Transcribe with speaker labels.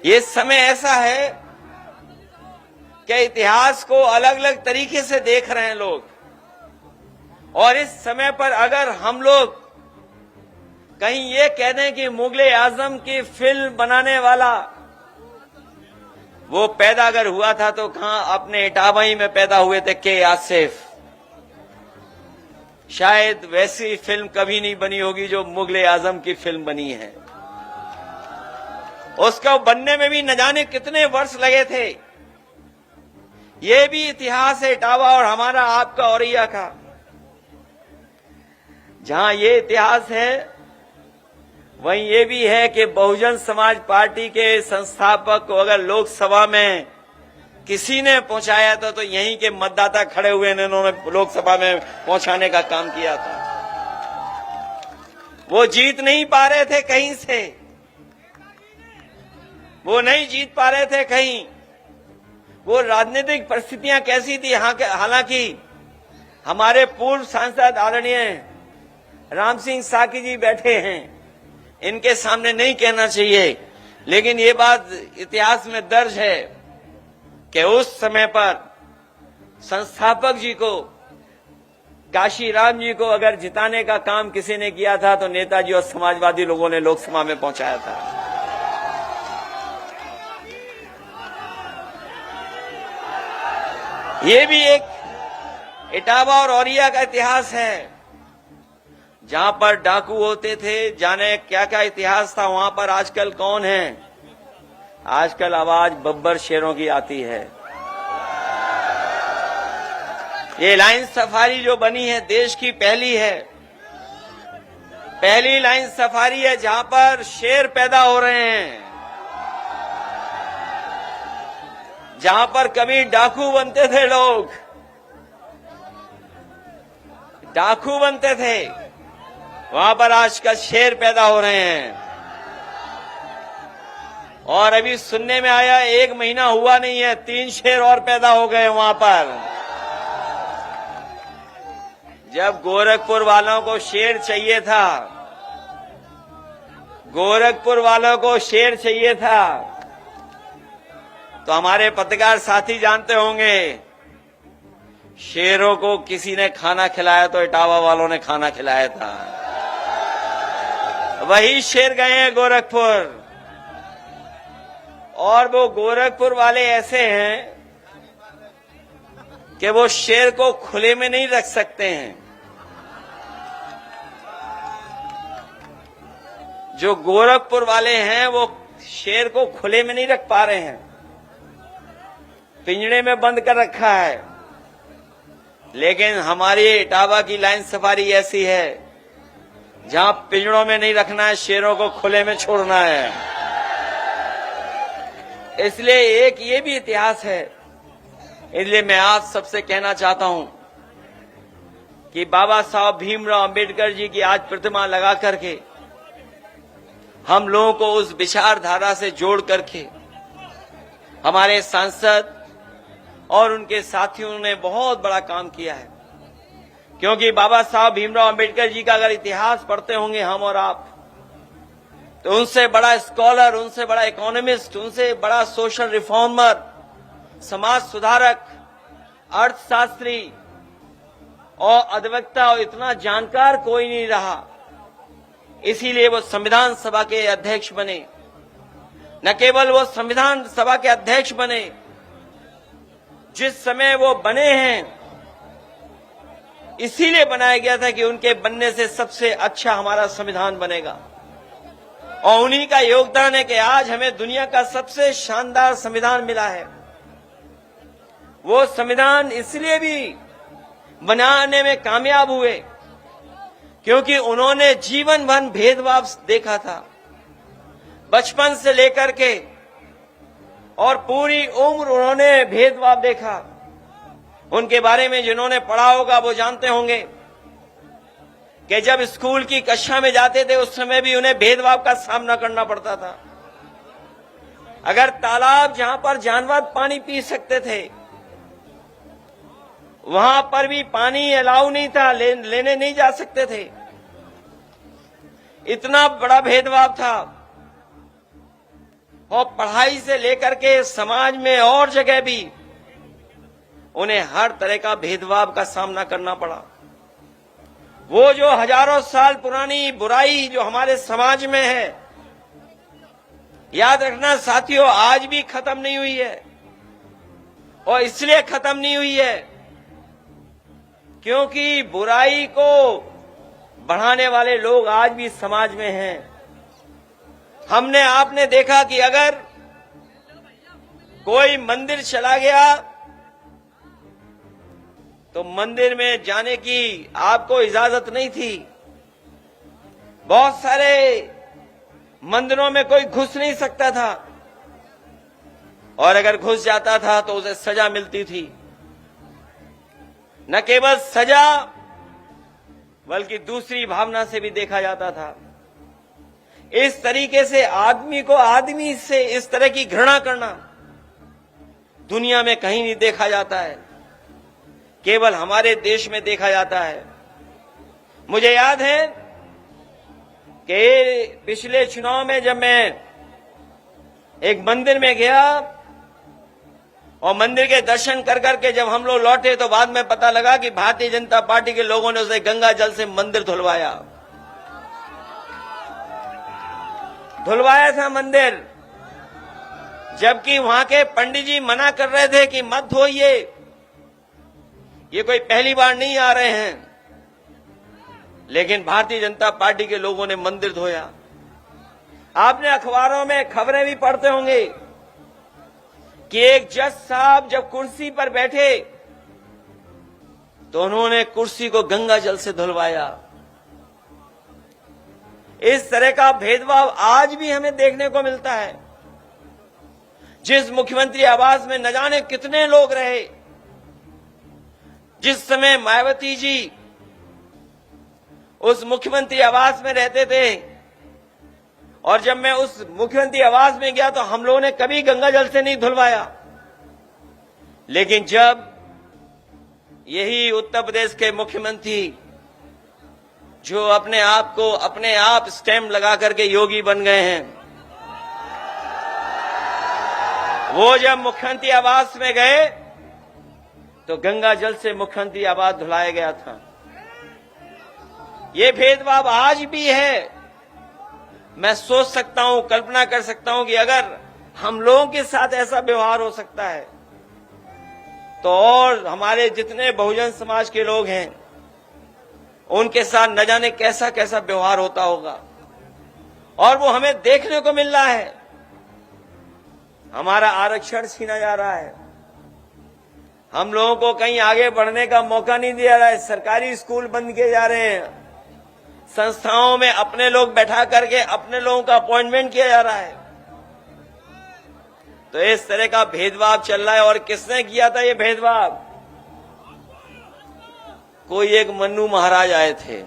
Speaker 1: ये समय ऐसा है कि इतिहास को अलग अलग तरीके से देख रहे हैं लोग, और इस समय पर अगर हम लोग कहीं ये कह दें कि मुगले आजम की फिल्म बनाने वाला वो पैदा अगर हुआ था तो कहां अपने इटावा में पैदा हुए थे के आसिफ। शायद वैसी फिल्म कभी नहीं बनी होगी जो मुगले आजम की फिल्म बनी है। उसका बनने में भी न जाने कितने वर्ष लगे थे। ये भी इतिहास है इटावा और हमारा आपका औरैया का। जहां ये इतिहास है वहीं ये भी है कि बहुजन समाज पार्टी के संस्थापक को अगर लोकसभा में किसी ने पहुंचाया था तो यहीं के मतदाता खड़े हुए ने उन्होंने लोकसभा में पहुंचाने का काम किया था। वो जीत नहीं पा रहे थे कहीं से, वो नहीं जीत पा रहे थे कहीं। वो राजनीतिक परिस्थितियां कैसी थी, हालांकि हमारे पूर्व सांसद आदरणीय राम सिंह साकी जी बैठे हैं, इनके सामने नहीं कहना चाहिए, लेकिन ये बात इतिहास में दर्ज है कि उस समय पर संस्थापक जी को, काशीराम जी को अगर जिताने का काम किसी ने किया था तो नेताजी और समाजवादी लोगों ने लोकसभा में पहुंचाया था। ये भी एक इटावा और औरैया का इतिहास है, जहां पर डाकू होते थे, जाने क्या क्या इतिहास था वहां पर। आजकल कौन है? आजकल आवाज बब्बर शेरों की आती है। ये लाइन सफारी जो बनी है देश की पहली है, पहली लाइन सफारी है जहां पर शेर पैदा हो रहे हैं। जहां पर कभी डाकू बनते थे लोग, डाकू बनते थे, वहां पर आजकल शेर पैदा हो रहे हैं। और अभी सुनने में आया 1 महीना हुआ नहीं है 3 शेर और पैदा हो गए वहां पर। जब गोरखपुर वालों को शेर चाहिए था, गोरखपुर वालों को शेर चाहिए था, तो हमारे पत्रकार साथी जानते होंगे शेरों को किसी ने खाना खिलाया तो इटावा वालों ने खाना खिलाया था। वही शेर गए हैं गोरखपुर, और वो गोरखपुर वाले ऐसे हैं कि वो शेर को खुले में नहीं रख सकते हैं। जो गोरखपुर वाले हैं वो शेर को खुले में नहीं रख पा रहे हैं, पिंजड़े में बंद कर रखा है। लेकिन हमारी इटावा की लाइन सफारी ऐसी है जहां पिंजड़ों में नहीं रखना है, शेरों को खुले में छोड़ना है। इसलिए एक ये भी इतिहास है। इसलिए मैं आप सबसे कहना चाहता हूं कि बाबा साहब भीमराव अंबेडकर जी की आज प्रतिमा लगा करके हम लोगों को उस विचारधारा से जोड़ करके हमारे सांसद और उनके साथियों ने बहुत बड़ा काम किया है। क्योंकि बाबा साहब भीमराव अंबेडकर जी का अगर इतिहास पढ़ते होंगे हम और आप, तो उनसे बड़ा स्कॉलर, उनसे बड़ा इकोनॉमिस्ट, उनसे बड़ा सोशल रिफॉर्मर, समाज सुधारक, अर्थशास्त्री और अधिवक्ता और इतना जानकार कोई नहीं रहा। इसीलिए वो संविधान सभा के अध्यक्ष बने। न केवल वो संविधान सभा के अध्यक्ष बने, जिस समय वो बने हैं इसीलिए बनाया गया था कि उनके बनने से सबसे अच्छा हमारा संविधान बनेगा। और उन्हीं का योगदान है कि आज हमें दुनिया का सबसे शानदार संविधान मिला है। वो संविधान इसलिए भी बनाने में कामयाब हुए क्योंकि उन्होंने जीवन भर भेदभाव देखा था, बचपन से लेकर के, और पूरी उम्र उन्होंने भेदभाव देखा। उनके बारे में जिन्होंने पढ़ा होगा वो जानते होंगे कि जब स्कूल की कक्षा में जाते थे उस समय भी उन्हें भेदभाव का सामना करना पड़ता था। अगर तालाब जहां पर जानवर पानी पी सकते थे वहां पर भी पानी अलाउ नहीं था, लेने नहीं जा सकते थे। इतना बड़ा भेदभाव था। और पढ़ाई से लेकर के समाज में और जगह भी उन्हें हर तरह का भेदभाव का सामना करना पड़ा। वो जो हजारों साल पुरानी बुराई जो हमारे समाज में है, याद रखना साथियों, आज भी खत्म नहीं हुई है। और इसलिए खत्म नहीं हुई है क्योंकि बुराई को बढ़ाने वाले लोग आज भी समाज में हैं। हमने आपने देखा कि अगर कोई मंदिर चला गया तो मंदिर में जाने की आपको इजाजत नहीं थी। बहुत सारे मंदिरों में कोई घुस नहीं सकता था, और अगर घुस जाता था तो उसे सजा मिलती थी। न केवल सजा बल्कि दूसरी भावना से भी देखा जाता था। इस तरीके से आदमी को आदमी से इस तरह की घृणा करना दुनिया में कहीं नहीं देखा जाता है, केवल हमारे देश में देखा जाता है। मुझे याद है कि पिछले चुनाव में जब मैं एक मंदिर में गया और मंदिर के दर्शन कर करके जब हम लोग लौटे तो बाद में पता लगा कि भारतीय जनता पार्टी के लोगों ने उसे गंगा जल से मंदिर धुलवाया था मंदिर, जबकि वहां के पंडित जी मना कर रहे थे कि मत धोइए, ये कोई पहली बार नहीं आ रहे हैं। लेकिन भारतीय जनता पार्टी के लोगों ने मंदिर धोया। आपने अखबारों में खबरें भी पढ़ते होंगे कि एक जज साहब जब कुर्सी पर बैठे तो उन्होंने कुर्सी को गंगा जल से धुलवाया। इस तरह का भेदभाव आज भी हमें देखने को मिलता है। जिस मुख्यमंत्री आवास में न जाने कितने लोग रहे, जिस समय मायावती जी उस मुख्यमंत्री आवास में रहते थे, और जब मैं उस मुख्यमंत्री आवास में गया तो हम लोगों ने कभी गंगा जल से नहीं धुलवाया। लेकिन जब यही उत्तर प्रदेश के मुख्यमंत्री जो अपने आप स्टैम्प लगा करके योगी बन गए हैं, वो जब मुख्यमंत्री आवास में गए तो गंगा जल से मुख्यमंत्री आवास धुलाया गया था। ये भेदभाव आज भी है। मैं सोच सकता हूं, कल्पना कर सकता हूं कि अगर हम लोगों के साथ ऐसा व्यवहार हो सकता है तो और हमारे जितने बहुजन समाज के लोग हैं उनके साथ न जाने कैसा कैसा व्यवहार होता होगा। और वो हमें देखने को मिल रहा है। हमारा आरक्षण छीना जा रहा है, हम लोगों को कहीं आगे बढ़ने का मौका नहीं दिया जा रहा है। सरकारी स्कूल बंद किए जा रहे हैं, संस्थाओं में अपने लोग बैठा करके अपने लोगों का अपॉइंटमेंट किया जा रहा है। तो इस तरह का भेदभाव चल रहा है। और किसने किया था ये भेदभाव? कोई एक मन्नू महाराज आए थे,